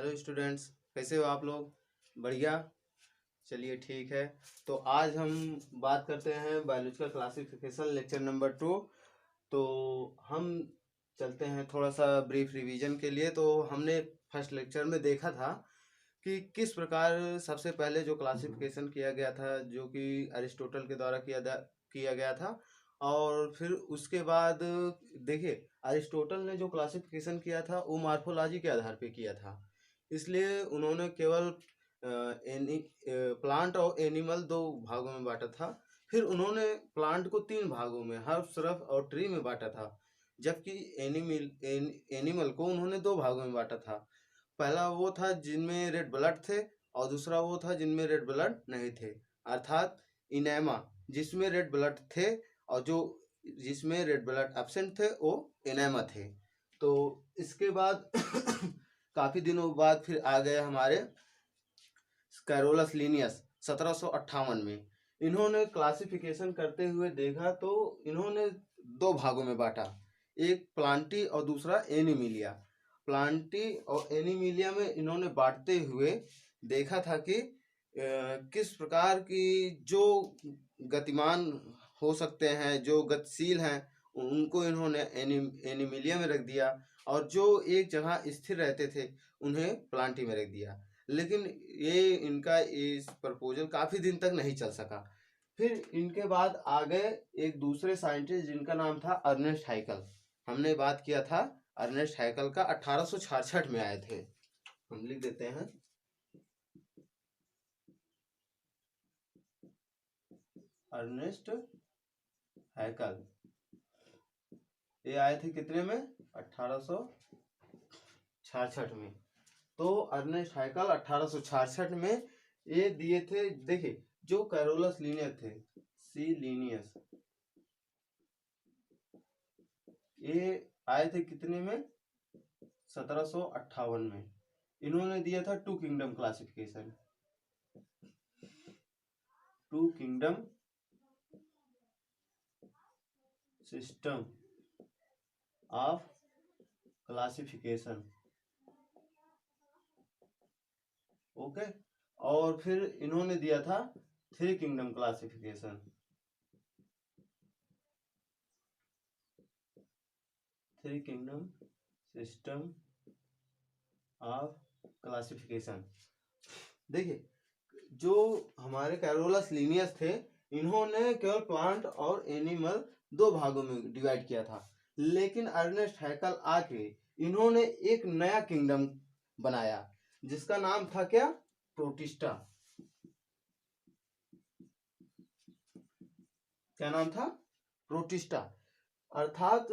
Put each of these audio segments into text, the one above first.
Hello students, कैसे हो आप लोग? बढ़िया। चलिए ठीक है। तो आज हम बात करते हैं बायोलॉजिकल क्लासिफिकेशन लेक्चर नंबर 2। तो हम चलते हैं थोड़ा सा ब्रीफ रिवीजन के लिए। तो हमने फर्स्ट लेक्चर में देखा था कि किस प्रकार सबसे पहले जो क्लासिफिकेशन किया गया था, जो कि अरिस्टोटल के द्वारा किया गया था। और फिर उसके बाद देखिए, अरिस्टोटल ने जो क्लासिफिकेशन किया था वो मार्फोलॉजी के आधार पे किया था। इसलिए उन्होंने केवल प्लांट और एनिमल दो भागों में बांटा था। फिर उन्होंने प्लांट को तीन भागों में, हर्ब, श्रब और ट्री में बांटा था। जबकि एनिमल को उन्होंने दो भागों में बांटा था। पहला वो था जिनमें रेड ब्लड थे, और दूसरा वो था जिनमें रेड ब्लड नहीं थे, अर्थात इनेमा जिसमें रेड ब्लड थे, और जो जिसमें रेड ब्लड एब्सेंट थे वो इनेमा थे। तो इसके बाद काफी दिनों बाद फिर आ गए हमारे कैरोलस लीनियस 1758 में। इन्होंने क्लासिफिकेशन करते हुए देखा तो इन्होंने दो भागों में बांटा, एक प्लांटी और दूसरा एनिमिलिया। प्लांटी और एनिमिलिया में इन्होंने बांटते हुए देखा था कि किस प्रकार की जो गतिमान हो सकते हैं, जो गतिशील हैं, उनको इन्होंने एनिमिलिया में रख दिया, और जो एक जगह स्थिर रहते थे उन्हें प्लांटी में रख दिया। लेकिन ये इनका इस प्रपोजल काफी दिन तक नहीं चल सका। फिर इनके बाद आ गए एक दूसरे साइंटिस्ट जिनका नाम था अर्नेस्ट हाइकल। हमने बात किया था अर्नेस्ट हाइकल का, 1866 में आए थे। हम लिख देते हैं अर्नेस्ट हाइकल। ये आए थे कितने में? 1866 में। तो अर्नेस्ट हाइकल 1866 में ये दिए थे। देखिए, जो कैरोलस लीनियस थे, सी लीनियस, ये आए थे कितने में? 1758 में। इन्होंने दिया था two kingdom classification, two kingdom system of classification. Okay. और फिर इन्होंने दिया था three kingdom classification, three kingdom system of classification. देखिए, जो हमारे कैरोलस लीनियस थे, इन्होंने केवल प्लांट और एनिमल दो भागों में डिवाइड किया था। लेकिन अर्नेस्ट हैकल आके इन्होंने एक नया किंगडम बनाया जिसका नाम था क्या? प्रोटिस्टा। क्या नाम था? प्रोटिस्टा। अर्थात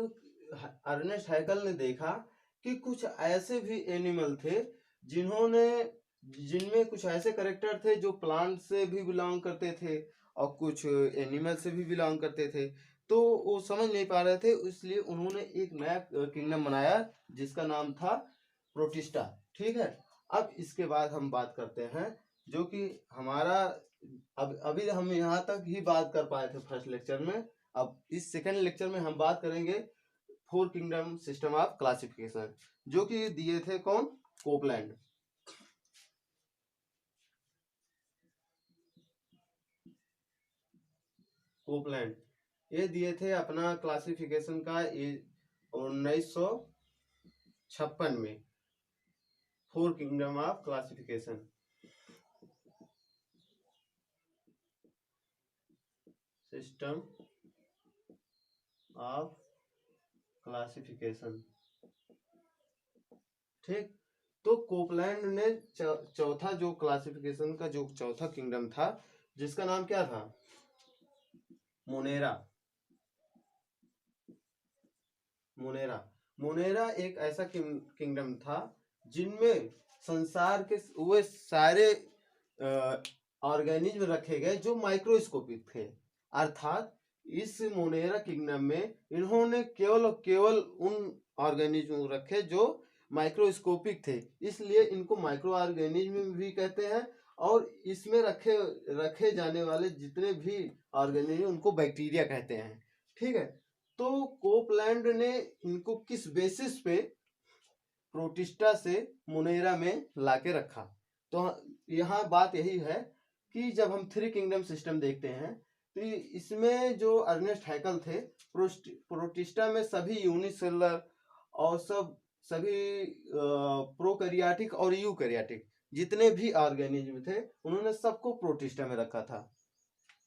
अर्नेस्ट हैकल ने देखा कि कुछ ऐसे भी एनिमल थे जिनमें कुछ ऐसे करेक्टर थे जो प्लांट से भी बिलोंग करते थे और कुछ एनिमल से भी बिलोंग करते थे। तो वो समझ नहीं पा रहे थे, इसलिए उन्होंने एक नया किंगडम बनाया जिसका नाम था प्रोटिस्टा। ठीक है। अब इसके बाद हम बात करते हैं, जो कि हमारा अब अभी हम यहाँ तक ही बात कर पाए थे फर्स्ट लेक्चर में। अब इस सेकंड लेक्चर में हम बात करेंगे four kingdom system of classification, जो कि दिए थे कौन? कोपलैंड। कोपलैंड ये दिए थे अपना क्लासिफिकेशन का 1956 में, four kingdom of classification system of classification. ठीक। तो कोपलैंड ने चौथा जो क्लासिफिकेशन का जो चौथा किंगडम था, जिसका नाम क्या था? मोनेरा। मोनेरा मोनेरा एक ऐसा किंगडम था जिनमें संसार के वे सारे ऑर्गेनिज्म रखे गए जो माइक्रोस्कोपिक थे। अर्थात इस मोनेरा किंगडम में इन्होंने केवल और केवल उन ऑर्गेनिज्म रखे जो माइक्रोस्कोपिक थे, इसलिए इनको माइक्रो ऑर्गेनिज्म भी कहते हैं। और इसमें रखे रखे जाने वाले जितने भी ऑर्गेनिज्म उनको बैक्टीरिया कहते हैं। ठीक है। तो कोपलैंड ने इनको किस बेसिस पे प्रोटिस्टा से मोनेरा में लाके रखा। तो यहाँ बात यही है कि जब हम थ्री किंगडम सिस्टम देखते हैं तो इसमें जो अर्नेस्ट हैकल थे, प्रोटिस्टा में सभी यूनिसेलुलर और सभी प्रोकैरियोटिक और यूकैरियोटिक जितने भी ऑर्गेनिज्म थे उन्होंने सबको प्रोटिस्टा में रखा था।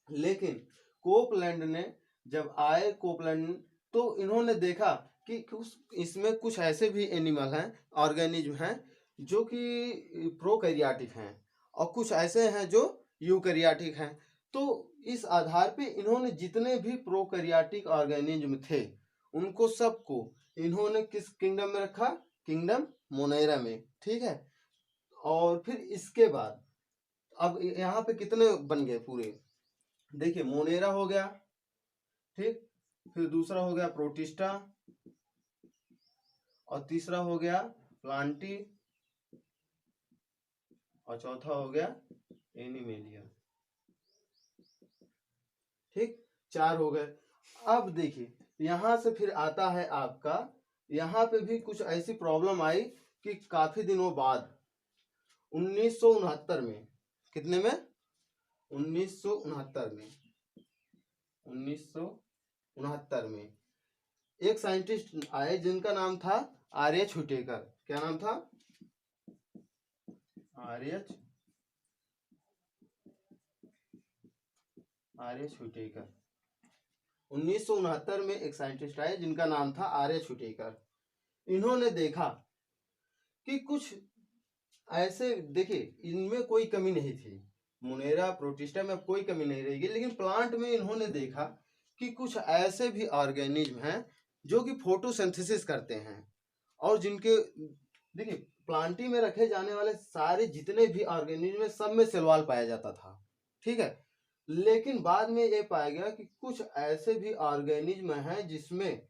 लेकिन कोपलैंड ने जब आए कोपलैंड, तो इन्होंने देखा कि इसमें कुछ ऐसे भी एनिमल हैं, ऑर्गेनिज्म हैं जो कि प्रोकैरियोटिक हैं और कुछ ऐसे हैं जो यूकैरियोटिक हैं। तो इस आधार पे इन्होंने जितने भी प्रोकैरियोटिक ऑर्गेनिज्म थे उनको सबको इन्होंने किस किंगडम में रखा? किंगडम मोनेरा में। ठीक है। और फिर इसके बाद अब यहाँ पे कितने बन गए पूरे? देखिए, मोनेरा हो गया, ठीक, फिर दूसरा हो गया प्रोटिस्टा और तीसरा हो गया प्लांटी और चौथा हो गया एनिमेलिया। ठीक, 4 हो गए। अब देखिए यहां से फिर आता है आपका, यहाँ पे भी कुछ ऐसी प्रॉब्लम आई कि काफी दिनों बाद 1969 में, कितने में? 1969 में, 1969 में एक साइंटिस्ट आए जिनका नाम था आर्य छुटेकर। क्या नाम था? आर्य छुटेकर। 1969 में एक साइंटिस्ट आए जिनका नाम था आर्य छुटेकर। इन्होंने देखा कि कुछ ऐसे, देखिए इनमें कोई कमी नहीं थी, मोनेरा प्रोटिस्टा में कोई कमी नहीं रहेगी, लेकिन प्लांट में इन्होंने देखा कि कुछ ऐसे भी ऑर्गेनिज्म हैं जो कि फोटोसिंथेसिस करते हैं और जिनके, देखिए प्लांटी में रखे जाने वाले सारे जितने भी ऑर्गेनिज्म है सब में सेल वॉल पाया जाता था। ठीक है। लेकिन बाद में ये पाया गया कि कुछ ऐसे भी ऑर्गेनिज्म हैं जिसमें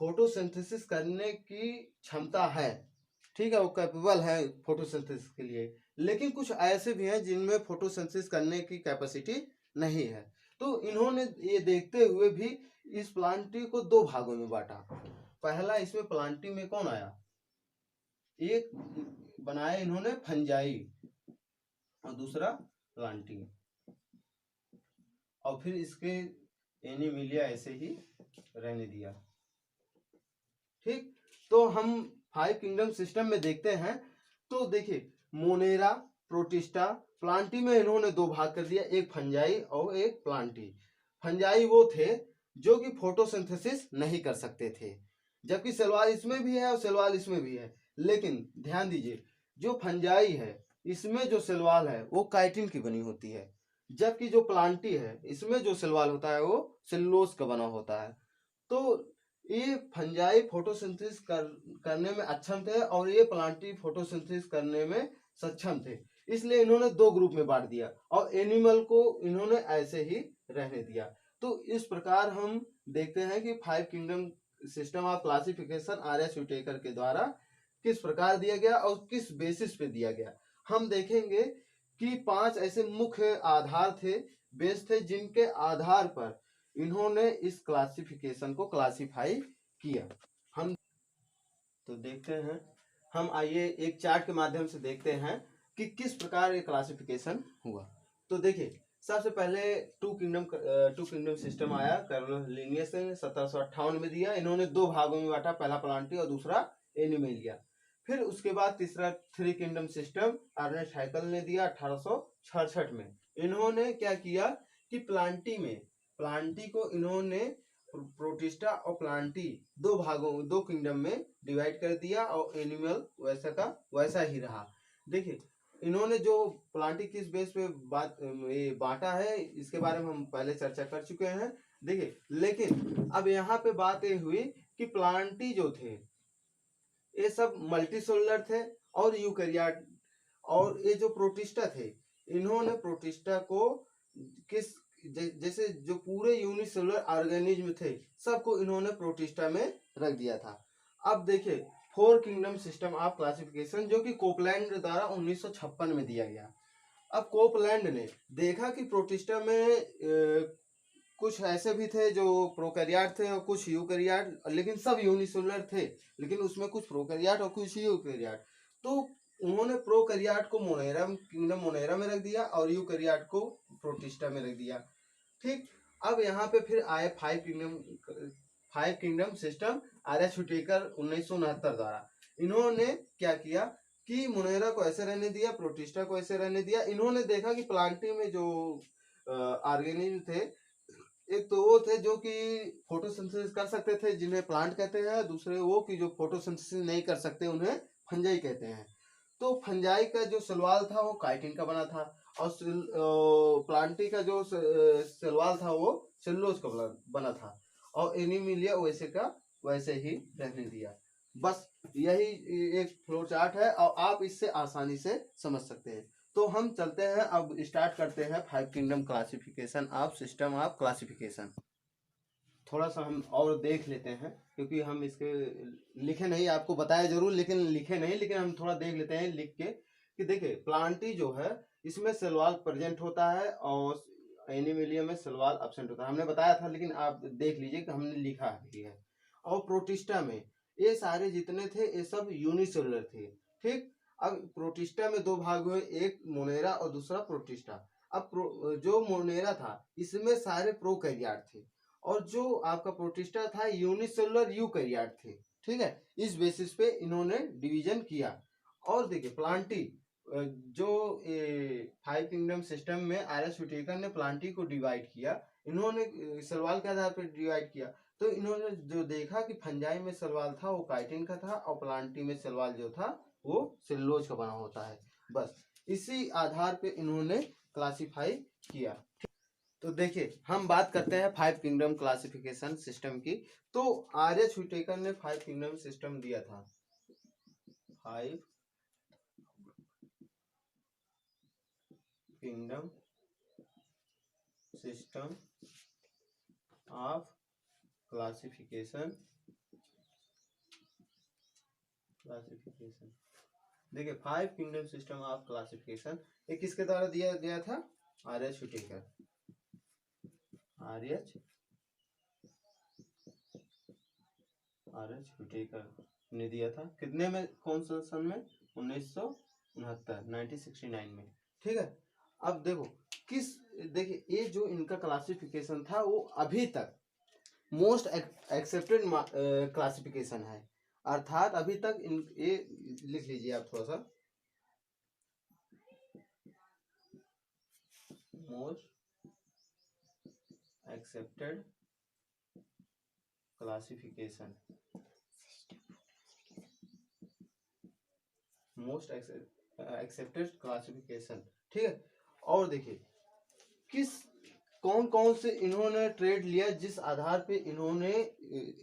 फोटोसिंथेसिस करने की क्षमता है। ठीक है, वो कैपेबल है फोटोसिंथेसिस के लिए, लेकिन कुछ ऐसे भी हैं जिनमें फोटोसिंथेसिस करने की कैपेसिटी नहीं है। तो इन्होंने ये देखते हुए भी इस प्लांटी को 2 भागों में बांटा। पहला इसमें प्लांटी में कौन आया? एक बनाया इन्होंने फंजाई और दूसरा प्लांटी, और फिर इसके एनिमिलिया ऐसे ही रहने दिया। ठीक, तो हम 5 किंगडम सिस्टम में देखते हैं। तो देखिए मोनेरा, प्रोटिस्टा, प्लांटी में इन्होंने 2 भाग कर दिया, एक फंजाई और एक प्लांटी। फंजाई वो थे जो कि फोटोसिंथेसिस नहीं कर सकते थे, जबकि सेलवाल इसमें भी है और सेलवाल इसमें भी है। लेकिन ध्यान दीजिए, जो फंजाई है इसमें जो सेलवाल है वो काइटिन की बनी होती है, जबकि जो प्लांटी है इसमें जो सेलवाल होता है वो सेलुलोज का बना होता है। तो ये फंजाई फोटोसिंथेसिस करने में अक्षम थे और ये प्लांटी फोटोसिंथेसिस करने में सक्षम थे, इसलिए इन्होंने 2 ग्रुप में बांट दिया और एनिमल को इन्होंने ऐसे ही रहने दिया। तो इस प्रकार हम देखते हैं कि 5 किंगडम सिस्टम ऑफ क्लासिफिकेशन आर्य छुटेकर के द्वारा किस प्रकार दिया गया और किस बेसिस पे दिया गया। हम देखेंगे कि 5 ऐसे मुख्य आधार थे, बेस थे, जिनके आधार पर इन्होंने इस क्लासिफिकेशन को क्लासिफाई किया। हम तो देखते हैं, हम आइए एक चार्ट के माध्यम से देखते हैं कि किस प्रकार ये क्लासिफिकेशन हुआ। तो देखिए सबसे पहले टू किंगडम सिस्टम आया, कार्लोस लिनियस ने 1758 में दिया। इन्होंने 2 भागों में बांटा, पहला प्लांटी और दूसरा एनिमेलिया। फिर उसके बाद तीसरा 3 किंगडम सिस्टम अर्नेस्ट हैकल ने दिया 1866 में। इन्होंने क्या किया कि प्लांटी को इन्होंने प्रोटिस्टा और प्लांटी 2 भागों 2 किंगडम में डिवाइड कर दिया और एनिमल वैसा का वैसा ही रहा। देखिए इन्होंने जो प्लांटी किस बेस पे बांटा है इसके बारे में हम पहले चर्चा कर चुके हैं। देखिए लेकिन अब यहाँ पे बात ये हुई कि प्लांटी जो थे ये सब मल्टीसेलुलर थे और यूकैरियोट, और ये जो प्रोटिस्टा थे इन्होंने प्रोटिस्टा को किस जैसे जो पूरे यूनिसेलुलर ऑर्गेनिज्म थे सबको इन्होंने प्रोटिस्टा में रख दिया था। अब देखिए 4 किंगडम सिस्टम ऑफ क्लासिफिकेशन जो कि कोपलैंड द्वारा 1956 में दिया गया। अब कोपलैंड ने देखा कि प्रोटिस्टा में कुछ ऐसे भी थे जो प्रोकैरियोट थे और कुछ यूकैरियोट, लेकिन सब यूनिसेलुलर थे, लेकिन उसमें कुछ प्रोकैरियोट और कुछ यूकैरियोट। तो उन्होंने प्रोकैरियोट को मोनेरा किंगडम मोनेरा में रख दिया और यूकैरियोट को प्रोटिस्टा में रख दिया। ठीक, अब यहाँ पे फिर आए फाइव किंगडम सिस्टम आर.एच. हुटेकर 1969 द्वारा। इन्होंने क्या किया कि मोनेरा को ऐसे रहने दिया, प्रोटिस्टा को ऐसे रहने दिया। इन्होंने देखा कि प्लांटी में जो ऑर्गेनिज्म थे, एक तो वो थे जो कि फोटोसिंथेसिस कर सकते थे जिन्हें प्लांट कहते हैं, दूसरे वो कि जो फोटोसिंथेसिस नहीं कर सकते उन्हें फंजाई कहते हैं। तो फंजाई का जो सलवाल था वो काइटिन का बना था और प्लांटी का जो सलवाल था वो सेलुलोज का बना था और एनिमिलिया वैसे का वैसे ही रहने दिया। बस यही एक फ्लो चार्ट है और आप इससे आसानी से समझ सकते हैं। तो हम चलते हैं, अब स्टार्ट करते हैं five kingdom classification of system of classification. थोड़ा सा हम और देख लेते हैं, क्योंकि हम इसके लिखे नहीं, आपको बताया जरूर लेकिन लिखे नहीं, लेकिन हम थोड़ा देख लेते हैं लिख के कि देखिए प्लांटी जो है इसमें सेलवाल प्रेजेंट होता है और एनिमिलिया में सेलवाल एब्सेंट होता है। हमने बताया था, लेकिन आप देख लीजिए कि हमने लिखा भी है। और प्रोटिस्टा में ये सारे जितने थे ये सब यूनिसेलुलर थे। ठीक, अब प्रोटिस्टा में दो भाग हुए, एक मोनेरा और दूसरा प्रोटिस्टा। अब जो मोनेरा था इसमें सारे प्रोकैरियोट थे और जो आपका प्रोटिस्टा था यूनिसेलुलर यूकैरियोट थे। ठीक है, इस बेसिस पे इन्होंने डिवीजन किया। और देखिए प्लांटी जो फाइव किंगडम सिस्टम में आर.एच. हुटेकर ने प्लांटी को डिवाइड किया, इन्होंने सलवाल के आधार पर डिवाइड किया। तो इन्होंने जो देखा कि फंजाई में सलवाल था वो काइटिन का था और प्लांटी में सलवाल जो था वो सेलुलोज का बना होता है। बस इसी आधार पे इन्होंने क्लासिफाई किया। तो देखिए हम बात करते हैं फाइव किंगडम क्लासिफिकेशन सिस्टम की। तो आर.एच. हुटेकर ने फाइव किंगडम सिस्टम दिया था, five kingdom system of classification. देखिए five kingdom system of classification ये किसके द्वारा दिया गया था? आर.एच. हुटेकर। आर.एच. हुटेकर ने दिया था। कितने में, कौन सा सन में? 1969 में। ठीक है, अब देखो देखिए ये जो इनका क्लासिफिकेशन था वो अभी तक मोस्ट एक्सेप्टेड क्लासिफिकेशन है। अर्थात अभी तक ये लिख लीजिए आप थोड़ा सा, most accepted classification, most accepted classification. ठीक है, और देखिए कौन कौन से इन्होंने ट्रेड लिया जिस आधार पे इन्होंने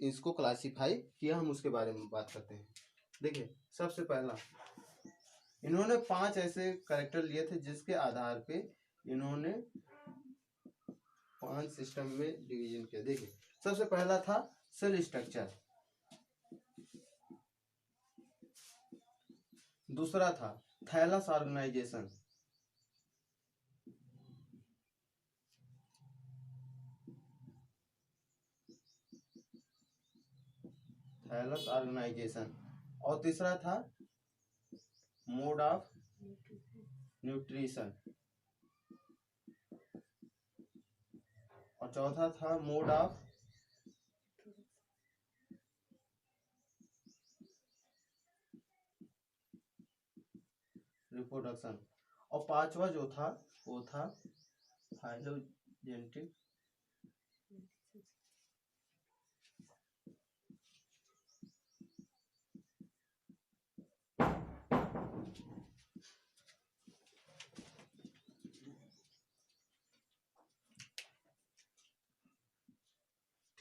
इसको क्लासिफाई किया, हम उसके बारे में बात करते हैं। देखिए सबसे पहला इन्होंने 5 ऐसे कैरेक्टर लिए थे जिसके आधार पे इन्होंने 5 सिस्टम में डिवीजन किया। देखिए सबसे पहला था सेल स्ट्रक्चर, दूसरा था थैलस ऑर्गेनाइजेशन, थैलस ऑर्गेनाइजेशन, और तीसरा था मोड ऑफ न्यूट्रिशन, और चौथा था मोड ऑफ रिप्रोडक्शन, और पांचवा जो था वो था फाइलोजेनेटिक।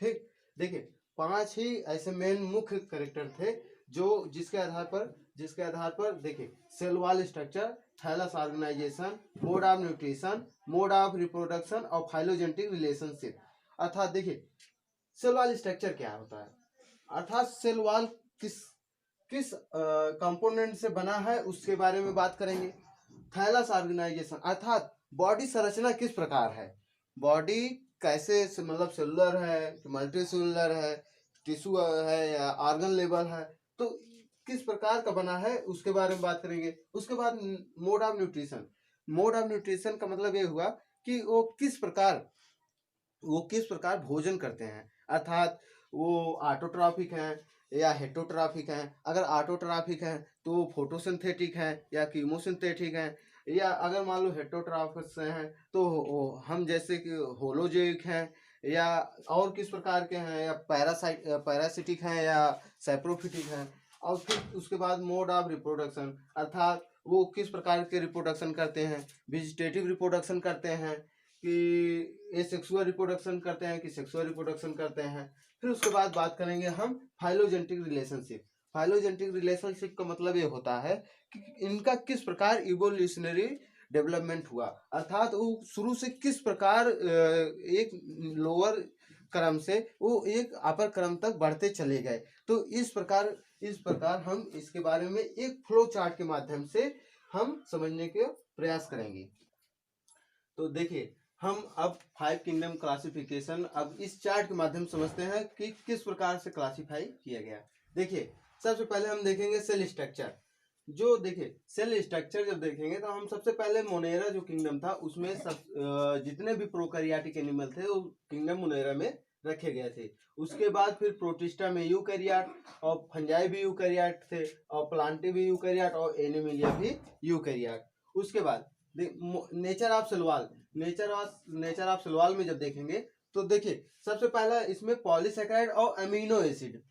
ठीक, देखिए 5 ही ऐसे मेन मुख्य कैरेक्टर थे जो जिसके आधार पर देखिए cell wall structure, thallus organisation, mode of nutrition, mode of reproduction और फाइलोजेनेटिक रिलेशनशिप। अर्थात देखिए सेल वॉल स्ट्रक्चर क्या होता है, अर्थात सेल वॉल किस किस कंपोनेंट से बना है उसके बारे में बात करेंगे। थैलस ऑर्गेनाइजेशन अर्थात बॉडी संरचना किस प्रकार है, बॉडी कैसे से मतलब सेलुलर है कि मल्टी सेलुलर है, टिश्यू है या ऑर्गन लेवल है, तो किस प्रकार का बना है उसके बारे में बात करेंगे। उसके बाद mode of nutrition. Mode of nutrition का मतलब ये हुआ कि वो किस प्रकार भोजन करते हैं, अर्थात वो ऑटोट्रॉफिक हैं या हेटरोट्रॉफिक हैं। अगर ऑटोट्रॉफिक हैं तो वो फोटोसिंथेटिक हैं या कीमोसिंथेटिक हैं, या अगर मान लो हेटरोट्रॉफिक से हैं तो हम जैसे कि होलोजेइक हैं, या और किस प्रकार के हैं, या पैरासिटिक हैं या सैप्रोफिटिक हैं। और फिर उसके बाद मोड ऑफ रिप्रोडक्शन, अर्थात वो किस प्रकार के रिप्रोडक्शन करते हैं, वेजिटेटिव रिप्रोडक्शन करते हैं कि एसेक्सुअल रिप्रोडक्शन करते हैं कि सेक्सुअल रिप्रोडक्शन करते हैं। फिर उसके बाद बात करेंगे हम फाइलोजेनेटिक रिलेशनशिप। फाइलोजेनेटिक रिलेशनशिप का मतलब ये होता है कि इनका किस प्रकार इवोल्यूशनरी डेवलपमेंट हुआ, अर्थात वो शुरू से किस प्रकार एक लोअर क्रम से वो एक अपर क्रम तक बढ़ते चले गए। तो इस प्रकार हम इसके बारे में एक फ्लो चार्ट के माध्यम से हम समझने के प्रयास करेंगे। तो देखिए, हम अब 5 किंगडम क्लासिफिकेशन अब इस चार्ट के माध्यम से समझते हैं कि किस प्रकार से क्लासिफाई किया गया। देखिए, सबसे पहले हम देखेंगे सेल स्ट्रक्चर। जो देखिए सेल स्ट्रक्चर जब देखेंगे तो हम सबसे पहले मोनेरा जो किंगडम था उसमें सब जितने भी प्रोकैरियोटिक एनिमल थे वो किंगडम मोनेरा में रखे गए थे। उसके बाद फिर प्रोटिस्टा में यूकैरियोट, और फंजाई भी यूकैरियोट थे, और प्लांटी भी यूकैरियोट, और एनिमलिया भी यूकैरियोट। उसके बाद nature of cell wall. Nature of cell wall में जब देखेंगे तो देखिए सबसे पहला इसमें पॉलीसेकेराइड और अमीनो एसिड।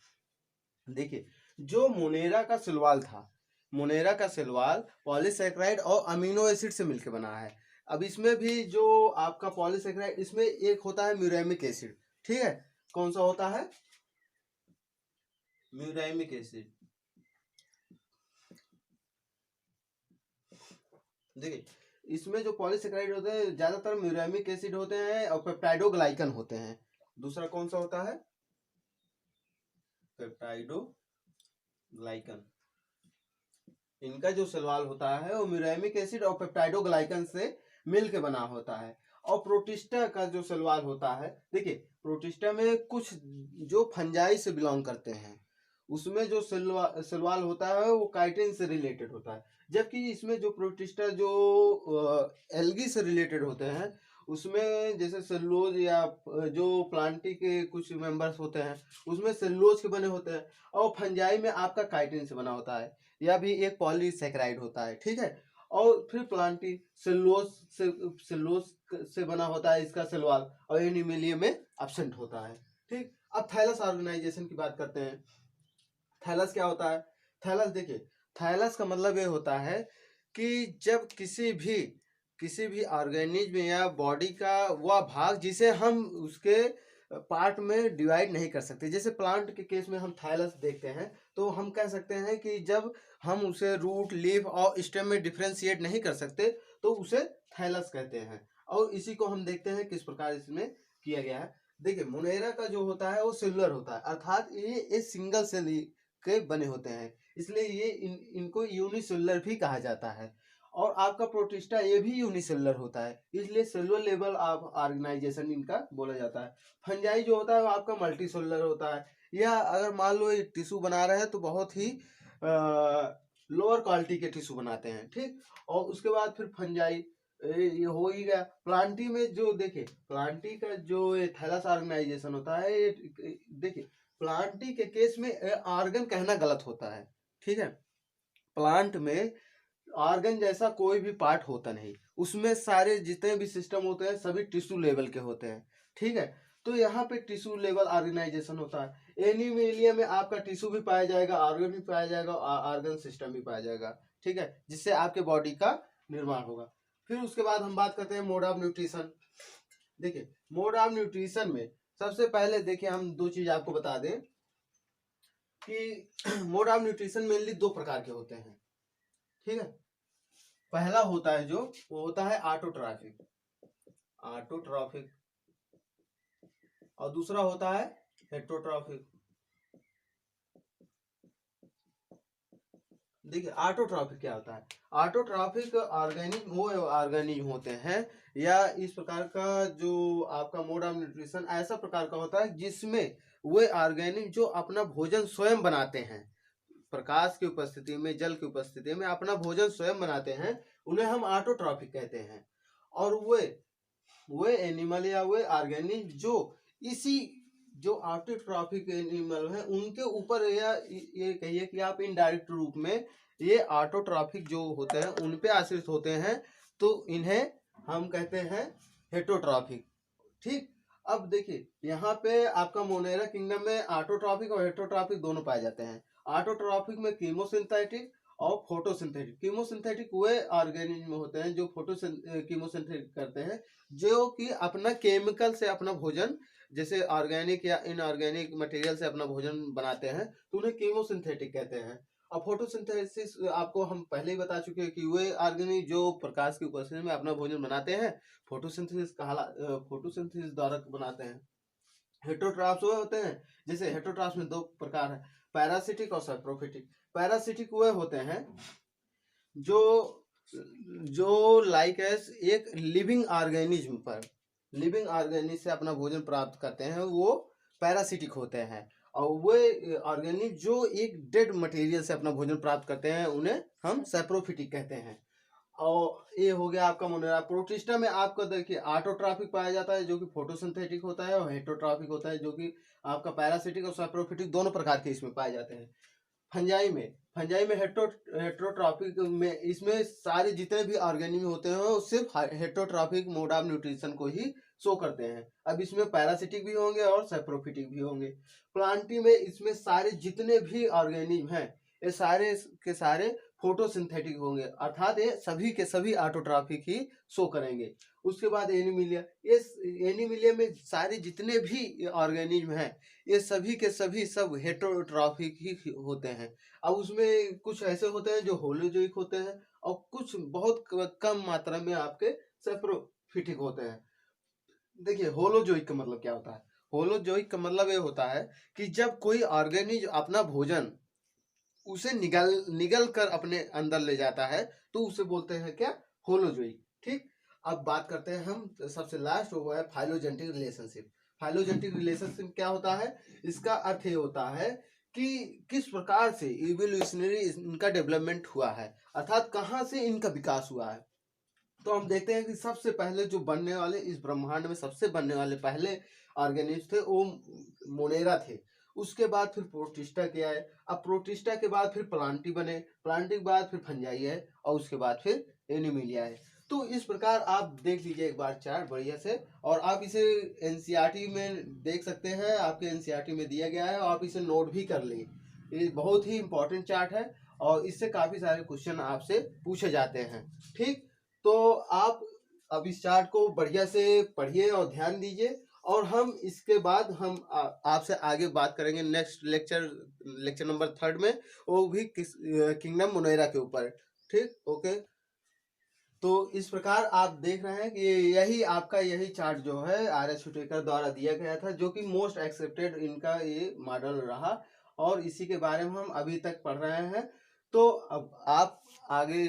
देखिए, जो मोनेरा का सेलवाल था, मोनेरा का सेलवाल पॉलीसेकेराइड और अमीनो एसिड से मिलकर बना है। अब इसमें भी जो आपका पॉलीसेकेराइड, इसमें एक होता है म्यूरेमिक एसिड, ठीक है। कौन सा होता है? Muramic acid. देखिए, इसमें जो पॉलीसेकेराइड होते हैं ज्यादातर म्यूरेमिक एसिड होते हैं और पेप्टाइडोग्लाइकन होते हैं। दूसरा कौन सा होता है? पेप्टाइडोग्लाइकन। इनका जो सलवाल होता है वो म्यूरेमिक एसिड और पेप्टाइडोग्लाइकन से मिल के बना होता है। और प्रोटिस्टा का जो सलवाल होता है, देखिए प्रोटिस्टा में कुछ जो फंजाई से बिलोंग करते हैं, उसमें जो सलवाल होता है वो काइटिन से रिलेटेड होता है। जबकि इसमें जो प्रोटिस्टा जो एल्गी से रिलेटेड होते हैं, उसमें जैसे सेलुलोज या जो प्लांटी के कुछ मेंबर्स होते हैं उसमें सेलुलोज के बने होते हैं, और फंजाई में आपका काइटिन से बना होता है, या भी एक पॉलीसेकेराइड होता है, ठीक है। और फिर प्लांटी सेलुलोज से बना होता है इसका सेलवाल, और एनिमेलिया में एब्सेंट होता है, ठीक। अब थैलस ऑर्गेनाइजेशन की बात करते हैं। थैलस क्या होता है? थैलस देखिए, थैलस का मतलब ये होता है कि जब किसी भी ऑर्गेनिज्म या बॉडी का वह भाग जिसे हम उसके पार्ट में डिवाइड नहीं कर सकते, जैसे प्लांट के केस में हम थाइलस देखते हैं, तो हम कह सकते हैं कि जब हम उसे रूट, लीफ और स्टेम में डिफ्रेंशिएट नहीं कर सकते तो उसे थाइलस कहते हैं। और इसी को हम देखते हैं किस प्रकार इसमें किया गया है। देखिए, मोनेरा का जो होता है वो सेलुलर होता है, अर्थात ये सिंगल सेल के बने होते हैं, इसलिए ये इनको यूनिसेलुलर भी कहा जाता है। और आपका प्रोटिस्टा ये भी यूनिसेलुलर होता है, इसलिए सेलुलर लेवल ऑफ ऑर्गेनाइजेशन इनका बोला जाता है। फंजाई जो होता है वो आपका मल्टी सेलुलर होता है, या अगर मान लो ये टिश्यू बना रहे हैं तो बहुत ही लोअर क्वालिटी के टिश्यू बनाते हैं, ठीक। और उसके बाद फिर फंजाई ये हो ही गया। प्लांटी में जो देखिए, प्लांटी का जो थैलस ऑर्गेनाइजेशन होता है, देखिए प्लांटी के केस में ऑर्गन कहना गलत होता है, ठीक है। प्लांट में ऑर्गन जैसा कोई भी पार्ट होता नहीं, उसमें सारे जितने भी सिस्टम होते हैं सभी टिश्यू लेवल के होते हैं, ठीक है। तो यहाँ पे टिश्यू लेवल ऑर्गेनाइजेशन होता है। एनिमेलिया में आपका टिश्यू भी पाया जाएगा, ऑर्गन भी पाया जाएगा, ऑर्गन सिस्टम भी पाया जाएगा, ठीक है, जिससे आपके बॉडी का निर्माण होगा। फिर उसके बाद हम बात करते हैं मोड ऑफ न्यूट्रिशन। देखिए, मोड ऑफ न्यूट्रिशन में सबसे पहले देखिए हम दो चीज आपको बता दें कि मोड ऑफ न्यूट्रिशन मेनली दो प्रकार के होते हैं, ठीक है। पहला होता है जो वो होता है ऑटोट्रॉफिक, ऑटोट्रॉफिक, और दूसरा होता है हेटरोट्रॉफिक। देखिए ऑटोट्रॉफिक क्या होता है। ऑटोट्रॉफिक ऑर्गेनिक वो ऑर्गेनिज्म होते हैं या इस प्रकार का जो आपका मोड ऑफ न्यूट्रिशन ऐसा प्रकार का होता है जिसमें वे ऑर्गेनिक जो अपना भोजन स्वयं बनाते हैं, प्रकाश की उपस्थिति में, जल की उपस्थिति में अपना भोजन स्वयं बनाते हैं, उन्हें हम ऑटोट्रॉफिक कहते हैं। और वे एनिमल या वे ऑर्गेनिक जो इसी जो ऑटोट्रॉफिक एनिमल है उनके ऊपर, या ये कहिए कि आप इनडायरेक्ट रूप में ये ऑटोट्रॉफिक जो होते हैं उन पे आश्रित होते हैं, तो इन्हें हम कहते हैं हेटरोट्रॉफिक। ठीक। अब देखिए यहाँ पे आपका मोनेरा किंगडम में ऑटोट्रॉफिक और हेटरोट्रॉफिक दोनों पाए जाते हैं। ऑटोट्रॉफिक में कीमोसिंथेटिक और फोटोसिंथेटिक। कीमोसिंथेटिक वे ऑर्गेनिज्म होते हैं जो कीमोसिंथेटिक करते हैं, जो कि अपना केमिकल से अपना भोजन, जैसे ऑर्गेनिक या इनऑर्गेनिक मटेरियल से अपना भोजन बनाते हैं, तो उन्हें कीमोसिंथेटिक कहते हैं। और फोटोसिंथेसिस आपको हम पहले ही बता चुके हैं कि वे ऑर्गेनिक जो प्रकाश की उपस्थिति में अपना भोजन बनाते हैं, फोटोसिंथेसिस द्वारा बनाते हैं। हेटरोट्रॉफ्स वो होते हैं, जैसे हेटरोट्रॉफ्स में दो प्रकार है, पैरासिटिक और सैप्रोफिटिक। पैरासिटिक वे होते हैं जो जो लाइक एस एक लिविंग ऑर्गेनिज्म पर, लिविंग ऑर्गेनिज्म से अपना भोजन प्राप्त करते हैं, वो पैरासिटिक होते हैं। और वे ऑर्गेनिक जो एक डेड मटेरियल से अपना भोजन प्राप्त करते हैं उन्हें हम सैप्रोफिटिक कहते हैं। और ये हो गया आपका मोनेरा। प्रोटिस्टा में आपका देखिए ऑटोट्रॉफिक पाया जाता है जो कि फोटोसिंथेटिक होता है, और हेटरोट्रॉफिक होता है जो कि आपका पैरासिटिक और सैप्रोफिटिक दोनों प्रकार के इसमें पाए जाते हैं। फंजाई में हेटरोट्रॉफिक में इसमें सारे जितने भी ऑर्गेनिज्म होते हैं वो सिर्फ हेटरोट्रॉफिक मोड ऑफ न्यूट्रिशन को ही शो करते हैं। अब इसमें पैरासिटिक भी होंगे और सैप्रोफिटिक भी होंगे। प्लांटी में इसमें सारे जितने भी ऑर्गेनिज्म हैं ये सारे के सारे फोटोसिंथेटिक होंगे, अर्थात ये सभी के सभी ऑटोट्रॉफिक ही शो करेंगे। उसके बाद एनिमिलिया, ये एनिमिलिया में सारे जितने भी ऑर्गेनिज्म हैं ये सभी के सभी सब हेटरोट्रॉफिक ही होते हैं। अब उसमें कुछ ऐसे होते हैं जो होलोजोइक होते हैं और कुछ बहुत कम मात्रा में आपके सैप्रोफिटिक होते हैं। देखिए होलोजोइक का मतलब क्या होता है। होलोजोइक का मतलब ये होता है कि जब कोई ऑर्गेनिज्म अपना भोजन उसे निगल कर अपने अंदर ले जाता है तो उसे बोलते हैं क्या, होलोजोइक। ठीक। अब बात करते हैं हम सबसे लास्ट, वो है फाइलोजेनेटिक रिलेशनशिप। फाइलोजेनेटिक रिलेशनशिप क्या होता है, इसका अर्थ ये होता है कि किस प्रकार से इवोल्यूशनरी इनका डेवलपमेंट हुआ है, अर्थात कहाँ से इनका विकास हुआ है। तो हम देखते हैं कि सबसे पहले जो बनने वाले इस ब्रह्मांड में सबसे बनने वाले पहले ऑर्गेनिज्म थे वो मोनेरा थे। उसके बाद फिर प्रोटिस्टा के आए, अब प्रोटिस्टा के बाद फिर प्लांटी बने, प्लांटी के बाद फिर फंजाई है, और उसके बाद फिर एनिमिलिया है। तो इस प्रकार आप देख लीजिए एक बार चार्ट बढ़िया से, और आप इसे एनसीईआरटी में देख सकते हैं, आपके एनसीईआरटी में दिया गया है, और आप इसे नोट भी कर लें। ये बहुत ही इंपॉर्टेंट चार्ट है और इससे काफी सारे क्वेश्चन आपसे पूछे जाते हैं। ठीक। तो आप अब इस चार्ट को बढ़िया से पढ़िए और ध्यान दीजिए, और हम इसके बाद हम आपसे आगे बात करेंगे नेक्स्ट लेक्चर नंबर 3 में, वो भी किंगडम मोनेरा के ऊपर। ठीक। ओके। तो इस प्रकार आप देख रहे हैं कि यही चार्ट जो है आर.एस. हुटेकर द्वारा दिया गया था, जो कि मोस्ट एक्सेप्टेड इनका ये मॉडल रहा, और इसी के बारे में हम अभी तक पढ़ रहे हैं। तो अब आप आगे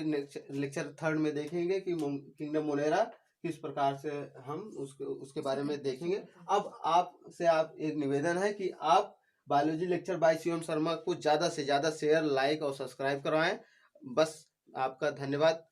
लेक्चर 3 में देखेंगे कि किंगडम मोनेरा किस प्रकार से हम उसके बारे में देखेंगे। अब आपसे एक निवेदन है कि आप biology lecture by Shivam Sharma को ज़्यादा से ज़्यादा शेयर, लाइक और सब्सक्राइब करवाएं। बस आपका धन्यवाद।